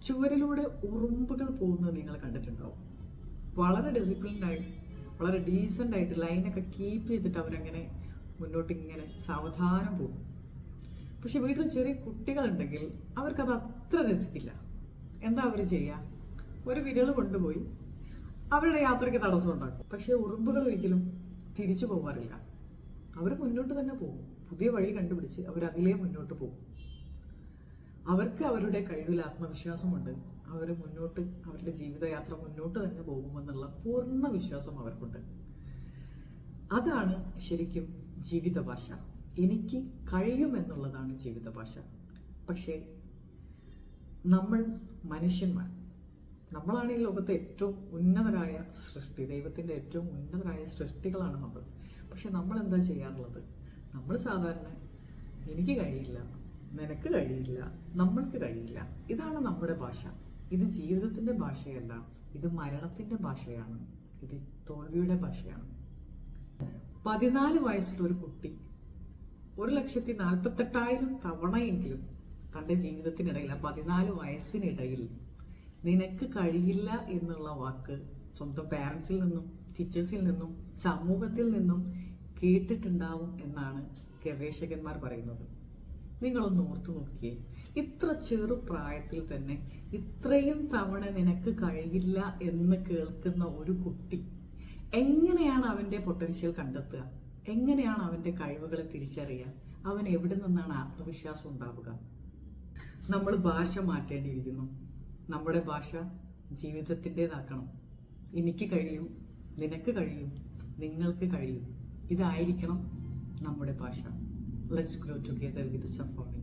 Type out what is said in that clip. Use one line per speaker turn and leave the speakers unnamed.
ചുവരിലൂടെ ഉറുമ്പുകൾ പോകുന്നത് നിങ്ങൾ കണ്ടിട്ടുണ്ടാവും. വളരെ ഡിസിപ്ലിൻഡായി, വളരെ ഡീസൻ്റ് ആയിട്ട് ലൈനൊക്കെ കീപ്പ് ചെയ്തിട്ട് അവരങ്ങനെ മുന്നോട്ട് ഇങ്ങനെ സാവധാനം പോകും. പക്ഷെ വീട്ടിൽ ചെറിയ കുട്ടികളുണ്ടെങ്കിൽ അവർക്കത് അത്ര രസിക്കില്ല. എന്താ അവർ ചെയ്യുക? ഒരു വിരൽ കൊണ്ടുപോയി അവരുടെ യാത്രയ്ക്ക് തടസ്സം ഉണ്ടാക്കും. പക്ഷെ ഉറുമ്പുകൾ ഒരിക്കലും തിരിച്ചു പോകാറില്ല. അവർ മുന്നോട്ട് തന്നെ പോകും. പുതിയ വഴി കണ്ടുപിടിച്ച് അവർ അതിലേ മുന്നോട്ട് പോകും. അവർക്ക് അവരുടെ കഴിവിൽ ആത്മവിശ്വാസമുണ്ട്. അവർ മുന്നോട്ട് അവരുടെ ജീവിതയാത്ര മുന്നോട്ട് തന്നെ പോകുമെന്നുള്ള പൂർണ്ണ വിശ്വാസം അവർക്കുണ്ട്. അതാണ് ശരിക്കും ജീവിത ഭാഷ. എനിക്ക് കഴിയുമെന്നുള്ളതാണ് ജീവിത ഭാഷ. പക്ഷേ നമ്മൾ മനുഷ്യന്മാർ, നമ്മളാണ് ഈ ലോകത്തെ ഏറ്റവും ഉന്നതരായ സൃഷ്ടി, ദൈവത്തിൻ്റെ ഏറ്റവും ഉന്നതരായ സൃഷ്ടികളാണ് നമ്മൾ. പക്ഷെ നമ്മൾ എന്താ ചെയ്യാറുള്ളത്? നമ്മൾ സാധാരണ എനിക്ക് കഴിയില്ല, നിനക്ക് കഴിയില്ല, നമ്മൾക്ക് കഴിയില്ല. ഇതാണ് നമ്മുടെ ഭാഷ. ഇത് ജീവിതത്തിൻ്റെ ഭാഷയല്ല, ഇത് മരണത്തിൻ്റെ ഭാഷയാണ്, ഇത് തോൽവിയുടെ ഭാഷയാണ്. 14 വയസ്സുള്ള ഒരു കുട്ടി 1,48,000 തവണയെങ്കിലും തൻ്റെ ജീവിതത്തിനിടയിൽ, 14 വയസ്സിനിടയിൽ നിനക്ക് കഴിയില്ല എന്നുള്ള വാക്ക് സ്വന്തം പാരൻസിൽ നിന്നും ടീച്ചേഴ്സിൽ നിന്നും സമൂഹത്തിൽ നിന്നും കേട്ടിട്ടുണ്ടാവും എന്നാണ് ഗവേഷകന്മാർ പറയുന്നത്. നിങ്ങളൊന്ന് ഓർത്തു നോക്കിയേ, ഇത്ര ചെറുപ്രായത്തിൽ തന്നെ ഇത്രയും തവണ നിനക്ക് കഴിയില്ല എന്ന് കേൾക്കുന്ന ഒരു കുട്ടി എങ്ങനെയാണ് അവൻ്റെ പൊട്ടൻഷ്യൽ കണ്ടെത്തുക? എങ്ങനെയാണ് അവൻ്റെ കഴിവുകളെ തിരിച്ചറിയുക? അവൻ എവിടെ നിന്നാണ് ആത്മവിശ്വാസം ഉണ്ടാവുക? നമ്മൾ ഭാഷ മാറ്റേണ്ടിയിരിക്കുന്നു. നമ്മുടെ ഭാഷ ജീവിതത്തിൻ്റെതാക്കണം. എനിക്ക് കഴിയും, നിനക്ക് കഴിയും, നിങ്ങൾക്ക് കഴിയും. ഇതായിരിക്കണം നമ്മുടെ ഭാഷ. Let's grow together with the symphony.